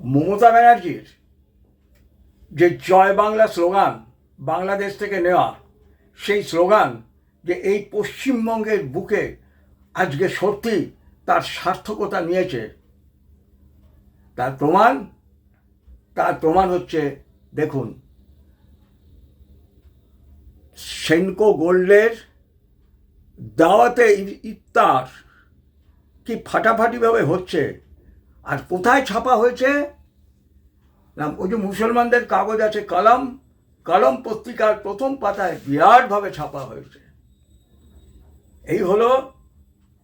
মমতা ব্যানার্জির যে জয় বাংলা স্লোগান বাংলাদেশ থেকে নেওয়া, সেই স্লোগান যে এই পশ্চিমবঙ্গের বুকে আজকে সত্যি তার সার্থকতা নিয়েছে, তার প্রমাণ হচ্ছে, দেখুন, সেনকো গোল্ডের দাওয়াতে ইফতার কি ফাটাফাটিভাবে হচ্ছে। আর কোথায় ছাপা হয়েছে না, ওই যে মুসলমানদের কাগজ আছে কলম পত্রিকার প্রথম পাতায় বিরাটভাবে ছাপা হয়েছে। এই হলো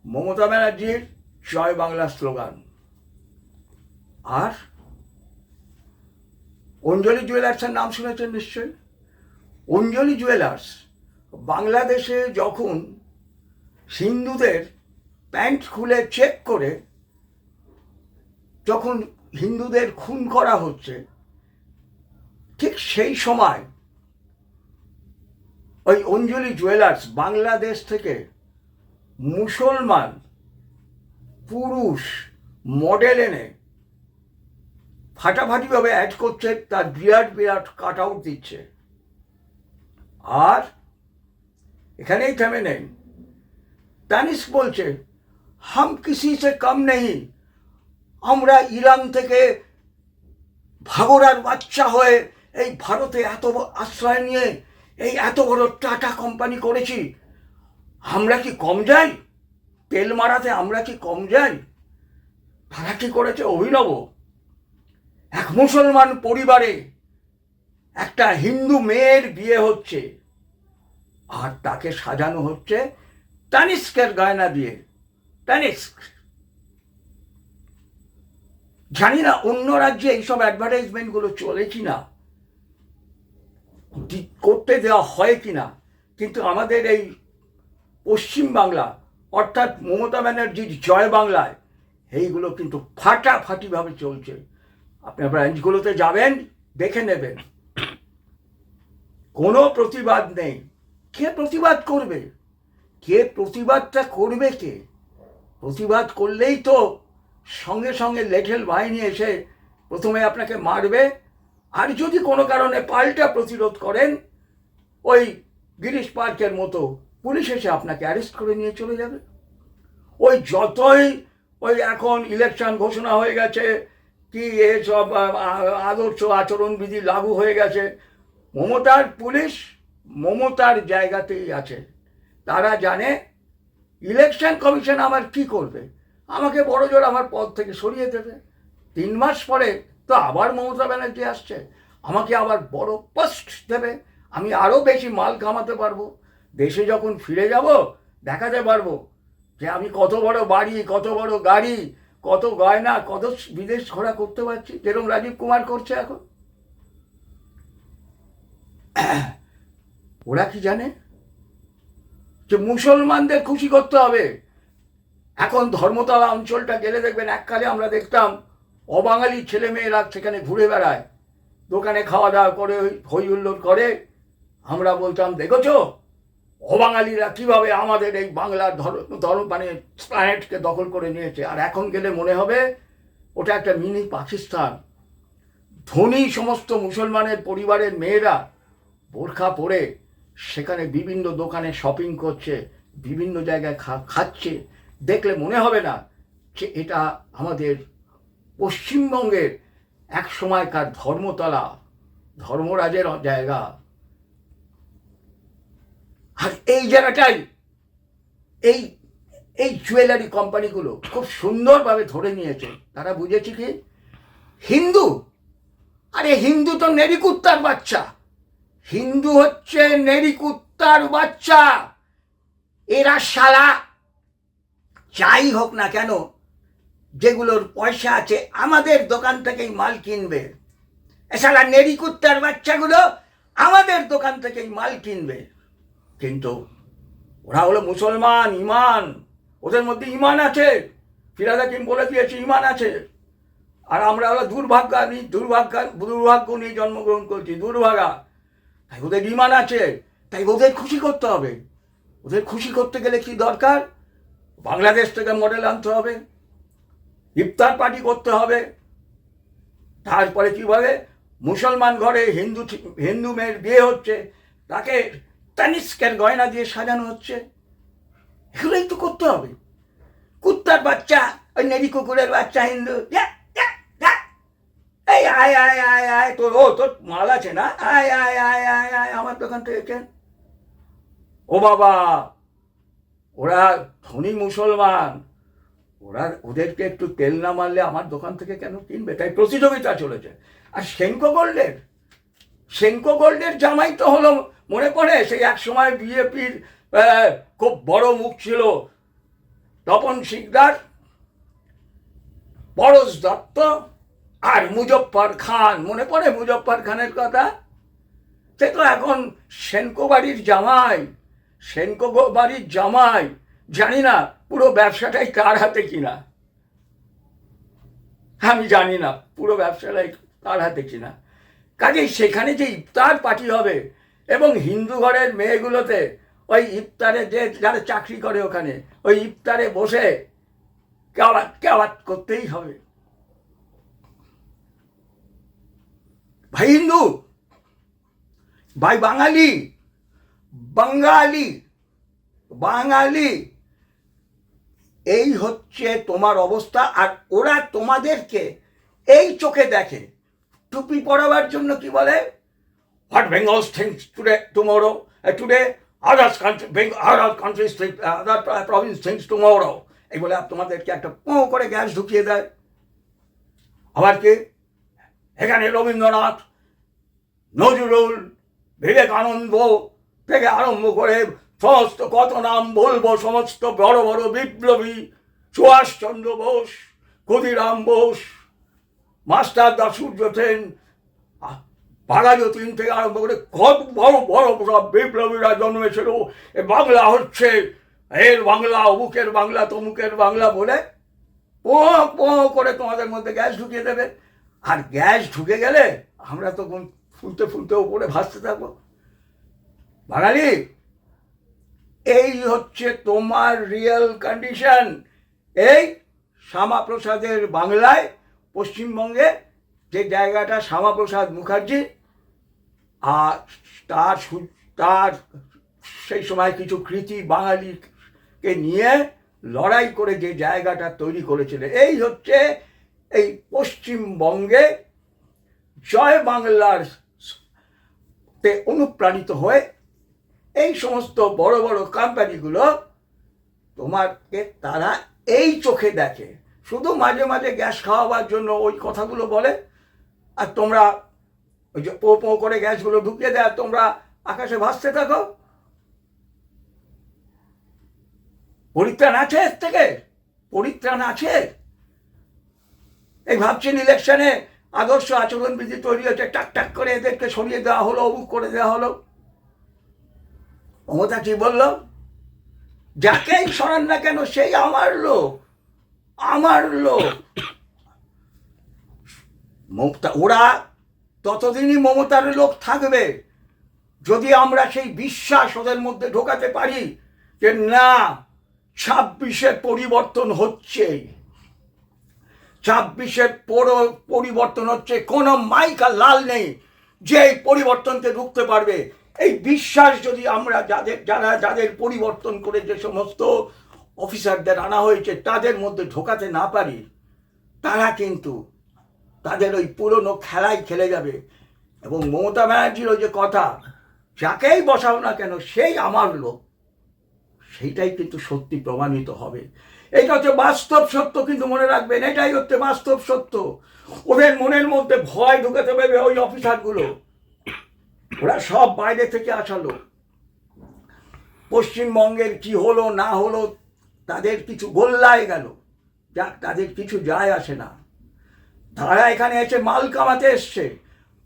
মমতা ব্যানার্জির জয় বাংলা স্লোগান। আর অঞ্জলি জুয়েলার্সের নাম শুনেছেন নিশ্চয়ই। অঞ্জলি জুয়েলার্স বাংলাদেশে যখন হিন্দুদের প্যান্ট খুলে চেক করে যখন হিন্দুদের খুন করা হচ্ছে, ঠিক সেই সময় ওই অঞ্জলি জুয়েলার্স বাংলাদেশ থেকে মুসলমান পুরুষ মডেল এনে ফাটাফাটিভাবে অ্যাড করছে, তার বিরাট কাট আউট দিচ্ছে। আর এখানেই থেমে নেই, তানিস্ক বলছে হাম কিসি সে কম নেই, আমরা ইরান থেকে ভাগরার বাচ্চা হয়ে এই ভারতে এত আশ্রয় নিয়ে এই এত বড় টাটা কোম্পানি করেছি, আমরা কি কম যাই? তেল মারাতে আমরা কি কম যাই? তারা কি করেছে অভিনব, এক মুসলমান পরিবারে একটা হিন্দু মেয়ের বিয়ে হচ্ছে আর তাকে সাজানো হচ্ছে তানিস্কের গয়না দিয়ে। তানিস্ক, জানি না অন্য রাজ্যে এইসব অ্যাডভার্টাইজমেন্টগুলো চলে কিনা, করতে দেওয়া হয় কিনা, কিন্তু আমাদের এই পশ্চিমবাংলা অর্থাৎ মমতা ব্যানার্জির জয় বাংলায় এইগুলো কিন্তু ফাটাফাটিভাবে চলছে। আপনি ব্রাঞ্চগুলোতে যাবেন, দেখে নেবেন, কোনো প্রতিবাদ নেই। কে প্রতিবাদ করবে? প্রতিবাদটা করবে কে? প্রতিবাদ করলেই তো সঙ্গে সঙ্গে লেঠেল বাহিনী এসে প্রথমে আপনাকে মারবে, আর যদি কোনো কারণে পাল্টা প্রতিরোধ করেন, ওই গিরিশ পার্কের মতো পুলিশ এসে আপনাকে অ্যারেস্ট করে নিয়ে চলে যাবে। ওই যতই ওই এখন ইলেকশন ঘোষণা হয়ে গেছে, কি এসব আদর্শ আচরণবিধি লাগু হয়ে গেছে, মমতার পুলিশ মমতার জায়গাতেই আছে। তারা জানে ইলেকশন কমিশন আমার কি করবে, আমাকে বড় জোর আমার পদ থেকে সরিয়ে দেবে। 3 মাস পরে তো আবার মমতা ব্যানার্জি আসছে, আমাকে আবার বড় পোস্ট দেবে, আমি আরও বেশি মাল কামাতে পারবো। দেশে যখন ফিরে যাব দেখাতে পারবো যে আমি কত বড় বাড়ি, কত বড় গাড়ি, কত গয়না, কত বিদেশ ঘোরা করতে পারছি, যেরকম রাজীব কুমার করছে এখন। ওরা কি জানে যে মুসলমানদের খুশি করতে হবে? এখন ধর্মতলা অঞ্চলটা গেলে দেখবেন, এককালে আমরা দেখতাম অবাঙালি ছেলে মেয়েরা সেখানে ঘুরে বেড়ায়, দোকানে খাওয়া দাওয়া করে হই হুল্লোড় করে। আমরা বলতাম, দেখেছো অবাঙালিরা কিভাবে আমাদের এই বাংলার মানে প্ল্যানেটকে দখল করে নিয়েছে। আর এখন গেলে মনে হবে ওটা একটা মিনি পাকিস্তান। ধনী সমস্ত মুসলমানের পরিবারের মেয়েরা বোরখা পরে সেখানে বিভিন্ন দোকানে শপিং করছে, বিভিন্ন জায়গায় খাচ্ছে। দেখলে মনে হবে না যে এটা আমাদের পশ্চিমবঙ্গের এক সময়কার ধর্মতলা, ধর্মরাজের জায়গা। আর এই জায়গাটাই এই এই জুয়েলারি কোম্পানিগুলো খুব সুন্দরভাবে ধরে নিয়েছে। তারা বুঝেছে কি, হিন্দু, আরে হিন্দু তো নেরিকুত্তার বাচ্চা, হিন্দু হচ্ছে নেরিকুত্তার বাচ্চা। এরা শালা যাই হোক না কেন, যেগুলোর পয়সা আছে আমাদের দোকান থেকেই মাল কিনবে। শালা নেরিকুত্তার বাচ্চাগুলো আমাদের দোকান থেকেই মাল কিনবে। কিন্তু ওরা হলো মুসলমান, ইমান, ওদের মধ্যে ইমান আছে। ফিরাদ হাকিম বলে দিয়েছে ইমান আছে। আর আমরা হলো দুর্ভাগ্য নিয়ে জন্মগ্রহণ করছি, দুর্ভাগা। তাই ওদের ইমান আছে, তাই ওদের খুশি করতে হবে। ওদের খুশি করতে গেলে কি দরকার? বাংলাদেশ থেকে মডেল আনতে হবে, ইফতার পার্টি করতে হবে, তারপরে কি বলে, মুসলমান ঘরে হিন্দু মেয়ের বিয়ে হচ্ছে, তাকে তানিস্কের গয়না দিয়ে সাজানো হচ্ছে। এগুলোই তো করতে হবে। কুত্তার বাচ্চা, ওই নেড়ি কুকুরের বাচ্চা হিন্দু, এই আয় আয় আয় আয়, তোর মাল আছে না, আয় আয় আয় আয় আয় আমার দোকান থেকে কেন। ও বাবা, ওরা ধনী মুসলমান, ওদেরকে একটু তেল না মারলে আমার দোকান থেকে কেন কিনবে? তাই প্রতিযোগিতা চলেছে। আর সেঙ্কো গোল্ডের জামাই তো হলো, মনে পড়ে সেই এক সময় বিজেপির খুব বড় মুখ ছিল তপন শিকদার, পরশ দত্ত আর মুজফ্ফর খান। মনে পড়ে মুজফ্ফর খানের কথা? সে তো এখন সেনকো বাড়ির জামাই। জানি না পুরো ব্যবসাটাই কার হাতে কিনা, আমি জানি না পুরো ব্যবসাটাই কার হাতে কিনা। কাজেই সেখানে যে ইফতার পার্টি হবে, এবং হিন্দু ঘরের মেয়েগুলোতে ওই ইফতারে যে যারা চাকরি করে ওখানে ওই ইফতারে বসে কেওয়াত করতেই হবে। ভাই হিন্দু, ভাই বাঙালি, এই হচ্ছে তোমার অবস্থা। আর ওরা তোমাদেরকে এই চোখে দেখে। টুপি পরাবার জন্য কি বলে, what Bengal things tomorrow, today others countries other Province things tomorrow, এই বলে তোমাদেরকে একটা পোঁ করে গ্যাস ঢুকিয়ে দেয়। আবার কি, এখানে রবীন্দ্রনাথ, নজরুল, বিবেকানন্দ থেকে আরম্ভ করে সমস্ত কত নাম বলবো, সমস্ত বড় বড় বিপ্লবী, সুভাষচন্দ্র বোস, ক্ষুদিরাম বোস, মাস্টারদা সূর্য সেন, বাঘাযতীন থেকে আরম্ভ করে কত বড় বড় সব বিপ্লবীরা জন্মেছিল। এ বাংলা হচ্ছে এর বাংলা, অমুকের বাংলা, তমুকের বাংলা বলে পোঁ করে তোমাদের মধ্যে গ্যাস ঢুকিয়ে দেবে। আর গ্যাস ঢুকে গেলে আমরা তখন ফুলতে উপরে ভাসতে থাকবো। বাঙালি, এই হচ্ছে তোমার রিয়েল কন্ডিশন। এই শ্যামাপ্রসাদের বাংলায়, পশ্চিমবঙ্গে যে জায়গাটা শ্যামাপ্রসাদ মুখার্জি আর তার সেই সময় কিছু কৃতি বাঙালিকে নিয়ে লড়াই করে যে জায়গাটা তৈরি করেছিল, এই হচ্ছে এই পশ্চিমবঙ্গে জয় বাংলার তে অনুপ্রাণিত হয়ে এই সমস্ত বড় বড় কোম্পানিগুলো তোমাকে তারা এই চোখে দেখে। শুধু মাঝে মাঝে গ্যাস খাওয়াবার জন্য ওই কথাগুলো বলে, আর তোমরা ওই যে পো করে গ্যাসগুলো ঢুকিয়ে দেয়, তোমরা আকাশে ভাসতে থাকো। পরিত্রাণ আছে এর থেকে? পরিত্রাণ আছে? এই ভাবছেন ইলেকশনে আদর্শ আচরণবিধি তৈরি হচ্ছে, টাক করে এদেরকে সরিয়ে দেওয়া হলো, অমুক করে দেওয়া হলো। মমতা কি বলল, যাকেই সরান না কেন সেই আমার লোক। ওরা ততদিনই মমতার লোক থাকবে যদি আমরা সেই বিশ্বাস ওদের মধ্যে ঢোকাতে পারি যে না, 26-এর পরিবর্তন হচ্ছে, 26-এর পরিবর্তন হচ্ছে, কোনো মাইক আর লাল নেই যে এই পরিবর্তনকে ঢুকতে পারবে। এই বিশ্বাস যদি আমরা যাদের পরিবর্তন করে যে সমস্ত অফিসারদের আনা হয়েছে তাদের মধ্যে ঢোকাতে না পারি, তারা কিন্তু তাদের ওই পুরনো খেলায় খেলে যাবে। এবং মমতা ব্যানার্জির ওই যে কথা, যাকেই বসাও না কেন সেই আমার লোক, সেইটাই কিন্তু সত্যি প্রমাণিত হবে। এইটা হচ্ছে বাস্তব সত্য, কিন্তু মনে রাখবেন এটাই হচ্ছে বাস্তব সত্য। ওদের মনের মধ্যে ভয় ঢুকাতে পারবে ওই অফিসারগুলো, ওরা সব বাইরে থেকে আসা লোক। পশ্চিমবঙ্গের কি হলো না হলো তাদের কিছু গোল্লায় গেল, যাক, তাদের কিছু যায় আসে না। তারা এখানে এসে মাল কামাতে এসছে,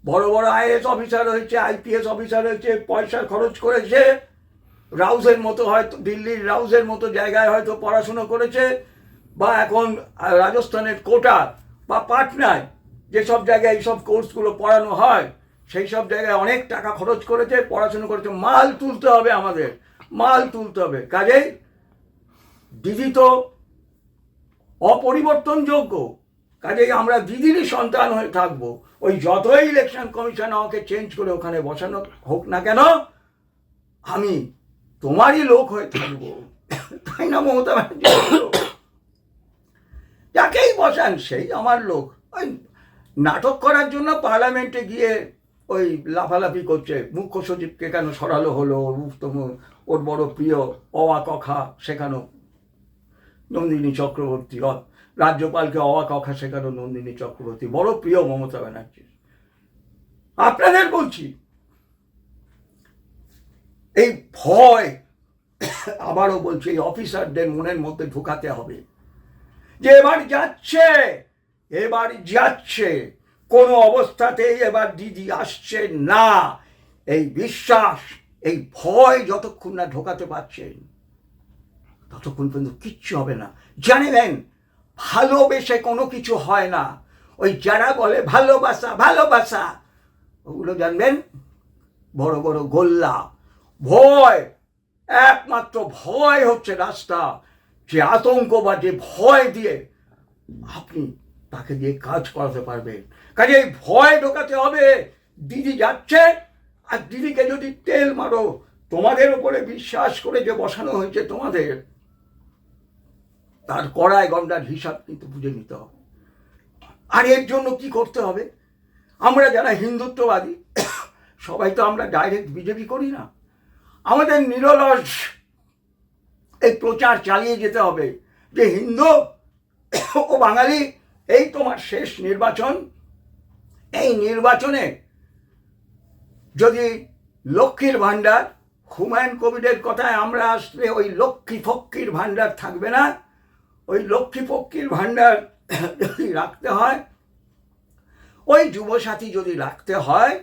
বড় বড় আইএএস অফিসার হয়েছে, আইপিএস অফিসার হয়েছে, পয়সা খরচ করেছে, রাউজের মতো হয়তো দিল্লির রাউজের মতো জায়গায় হয়তো পড়াশুনো করেছে, বা এখন রাজস্থানের কোটা বা পাটনায় যেসব জায়গায় এইসব কোর্সগুলো পড়ানো হয় সেই সব জায়গায় অনেক টাকা খরচ করেছে, পড়াশুনো করেছে। মাল তুলতে হবে, আমাদের মাল তুলতে হবে। কাজেই দিদি তো অপরিবর্তনযোগ্য, কাজেই আমরা দিদিরই সন্তান হয়ে থাকবো। ওই যতই ইলেকশন কমিশন আমাকে চেঞ্জ করে ওখানে বসানো হোক না কেন, আমি তোমারই লোক হয়ে থাকবো। তাই না মমতা ব্যানার্জি? যাকেই বসান সেই আমার লোক। ওই নাটক করার জন্য পার্লামেন্টে গিয়ে ওই লাফালাফি করছে, মুখ্য সচিবকে কেন সরালো হলো, ওর বড় প্রিয় অওয়া কখা শেখানো নন্দিনী চক্রবর্তী, রাজ্যপালকে অওয়া কখা শেখানো নন্দিনী চক্রবর্তী বড় প্রিয় মমতা ব্যানার্জির। আপনাদের বলছি, এই ভয় আবারও বলছি এই অফিসারদের মনের মধ্যে ঢুকাতে হবে যে এবার যাচ্ছে কোনো অবস্থাতেই এবার দিদি আসছে না। এই বিশ্বাস, এই ভয় যতক্ষণ না ঢোকাতে পারছেন ততক্ষণ পর্যন্ত কিচ্ছু হবে না। জানেন, ভালোবেসে কোনো কিছু হয় না। ওই যারা বলে ভালোবাসা ভালোবাসা, ওগুলো জানবেন বড় বড় গোল্লা। ভয়, একমাত্র ভয় হচ্ছে রাস্তা। যে আতঙ্ক বা যে ভয় দিয়ে আপনি তাকে দিয়ে কাজ করাতে পারবেন। কাজে এই ভয় ঢোকাতে হবে। দিদি যাচ্ছে, আর দিদিকে যদি তেল মারো, তোমাদের উপরে বিশ্বাস করে যে বসানো হয়েছে তোমাদের, তার কড়ায় গন্ডার হিসাব কিন্তু বুঝে নিতে হবে। আর এর জন্য কি করতে হবে? আমরা যারা হিন্দুত্ববাদী সবাই তো আমরা ডাইরেক্ট বিজেপি করি না। আমাদের নিরলস এই প্রচার চালিয়ে যেতে হবে যে হিন্দু ও বাঙালি, এই তোমার শেষ নির্বাচন। এই নির্বাচনে যদি লক্ষ্মীর ভাণ্ডার, হুমায়ুন কবিরের কথায় আমরা আসলে ওই লক্ষ্মী ফক্কির ভাণ্ডার থাকবে না। ওই লক্ষ্মী ফক্কির ভাণ্ডার যদি রাখতে হয়, ওই যুবসাথী যদি রাখতে হয়,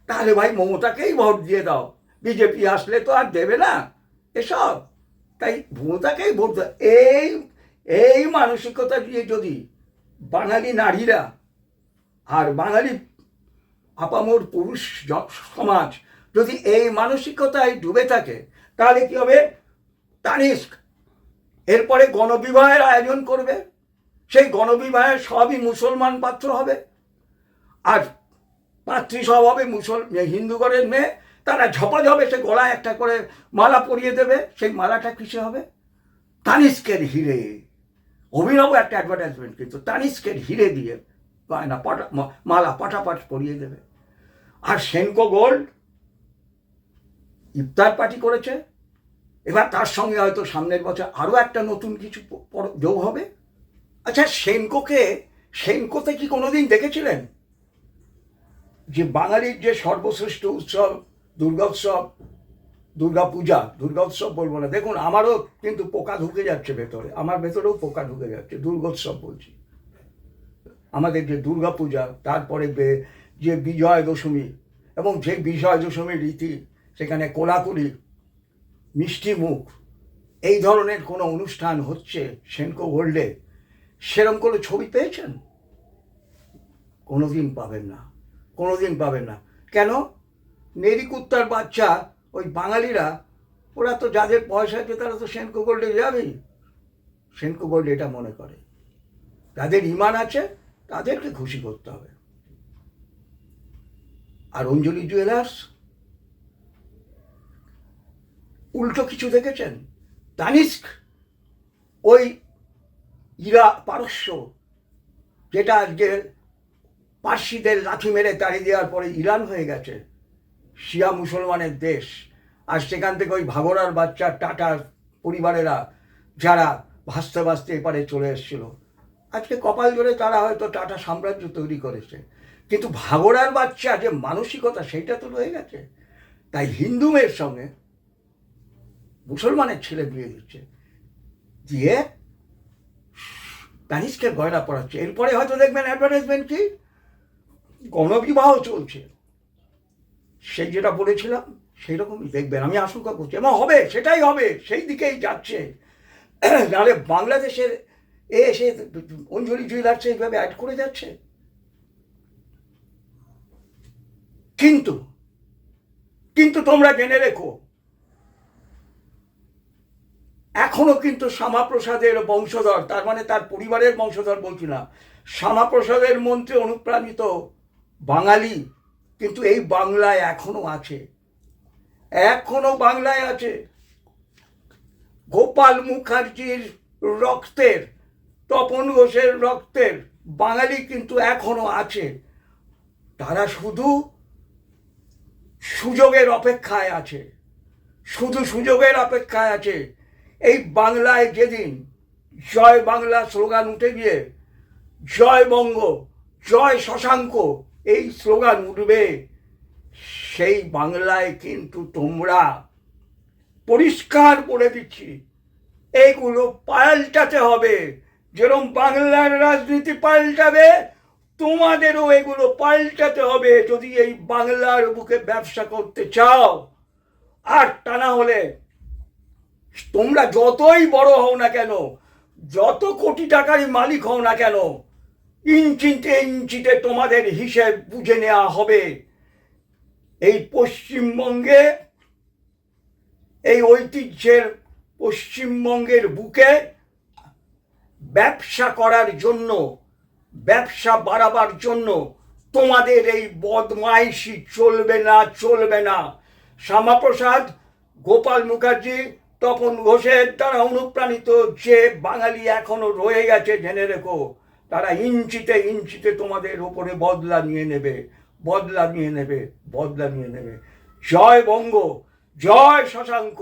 তাহলে ভাই মমতাকেই ভোট দিয়ে দাও। বিজেপি আসলে তো আর দেবে না এসব, তাই মমতাকেই ভোট দাও। এই মানসিকতা দিয়ে যদি বাঙালি নারীরা আর বাঙালি আপামর পুরুষ সমাজ যদি এই মানসিকতায় ডুবে থাকে, তাহলে কি হবে? তানিস্ক এরপরে গণবিবাহের আয়োজন করবে। সেই গণবিবাহে সবই মুসলমান পাত্র হবে, আর পাত্রী সব হবে হিন্দু ঘরের মেয়ে। তারা ঝপাঝপে সে গলায় একটা করে মালা পরিয়ে দেবে। সেই মালাটা কিসে হবে? তানিস্কের হিরে। অভিনব একটা অ্যাডভার্টাইজমেন্ট, কিন্তু তানিস্কের হিরে দিয়ে গয়না মালা পাটাপাট পরিয়ে দেবে। আর সেনকো গোল্ড ইফতার পার্টি করেছে, এবার তার সঙ্গে হয়তো সামনের বছর আরও একটা নতুন কিছু যোগ হবে। আচ্ছা, সেনকোতে কি কোনোদিন দেখেছিলেন যে বাঙালির যে সর্বশ্রেষ্ঠ উৎসব দুর্গা উৎসব বলবো না, দেখুন আমারও কিন্তু পোকা ঢুকে যাচ্ছে ভেতরে, আমার ভেতরেও পোকা ঢুকে যাচ্ছে। দুর্গোৎসব বলছি, আমাদের যে দুর্গা পূজা, তারপরে যে বিজয় দশমী, এবং যে বিজয় দশমীর রীতি, সেখানে কোলাকুলি, মিষ্টি মুখ, এই ধরনের কোনো অনুষ্ঠান হচ্ছে সেনকো গোল্ডে, সেরকম কোনো ছবি পেয়েছেন? কোনোদিন পাবেন না, কোনোদিন পাবেন না। কেন? নেরিকুত্তার বাচ্চা ওই বাঙালিরা, ওরা তো যাদের পয়সা আছে তারা তো সেনকো গোল্ডে যাবেই। সেনকো গোল্ড এটা মনে করে যাদের ইমান আছে তাদেরকে খুশি করতে হবে। আর অঞ্জলি জুয়েলার্স উল্টো কিছু দেখেছেন? তানিস্ক ওই পারস্য, যেটা আজকে পার্সিদের লাঠি মেরে তাড়িয়ে দেওয়ার পরে ইরান হয়ে গেছে শিয়া মুসলমানের দেশ, আর সেখান থেকে ওই ভাগোড়ার বাচ্চা টাটার পরিবারেরা যারা ভাসতে ভাসতে এপারে চলে এসেছিল, আজকে কপাল জোরে তারা হয়তো টাটা সাম্রাজ্য তৈরি করেছে, কিন্তু ভাগোড়ার বাচ্চা যে মানসিকতা সেইটা তো রয়ে গেছে। তাই হিন্দু মেয়ের সঙ্গে মুসলমানের ছেলে বিয়ে দিচ্ছে, দিয়ে তানিস্কের গয়না পড়াচ্ছে। এরপরে হয়তো দেখবেন অ্যাডভার্টাইজমেন্ট কি গণবিবাহ চলছে, সেই যেটা বলেছিলাম সেই রকমই দেখবেন, আমি আশঙ্কা করছি, এবং হবে, সেটাই হবে, সেই দিকেই যাচ্ছে। নাহলে বাংলাদেশের এসে অঞ্জলি জুয়েলার্স এইভাবে অ্যাড করে যাচ্ছে। কিন্তু তোমরা জেনে রেখো, এখনো কিন্তু শ্যামাপ্রসাদের বংশধর, তার মানে তার পরিবারের বংশধর বলছি না, শ্যামাপ্রসাদের মন্ত্রে অনুপ্রাণিত বাঙালি কিন্তু এই বাংলায় এখনো আছে, এখনো বাংলায় আছে। গোপাল মুখার্জির রক্তের, তপন ঘোষের রক্তের বাঙালি কিন্তু এখনো আছে। তারা শুধু সুযোগের অপেক্ষায় আছে, শুধু সুযোগের অপেক্ষায় আছে। এই বাংলায় যেদিন জয় বাংলা স্লোগান উঠে গিয়ে জয় বঙ্গ, জয় শশাঙ্ক এই স্লোগান উঠবে, সেই বাংলায় কিন্তু তোমরা, পরিষ্কার বলে দিচ্ছি, এইগুলো পাল্টাতে হবে। যেরকম বাংলার রাজনীতি পাল্টাবে, তোমাদেরও এগুলো পাল্টাতে হবে যদি এই বাংলার বুকে ব্যবসা করতে চাও। আর তা না হলে তোমরা যতই বড় হও না কেন, যত কোটি টাকারই মালিক হও না কেন, ইঞ্চিতে ইঞ্চিতে তোমাদের হিসেব বুঝে নেওয়া হবে। এই পশ্চিমবঙ্গে, এই ঐতিহ্যের পশ্চিমবঙ্গের বুকে ব্যবসা করার জন্য, ব্যবসা বাড়াবার জন্য তোমাদের এই বদমাইশি চলবে না, চলবে না। শ্যামাপ্রসাদ, গোপাল মুখার্জি, তপন ঘোষের দ্বারা অনুপ্রাণিত যে বাঙালি এখনো রয়ে গেছে, জেনে রেখো, তারা ইঞ্চিতে ইঞ্চিতে তোমাদের ওপরে বদলা নিয়ে নেবে, বদলা নিয়ে নেবে, বদলা নিয়ে নেবে। জয় বঙ্গ, জয় শশাঙ্ক।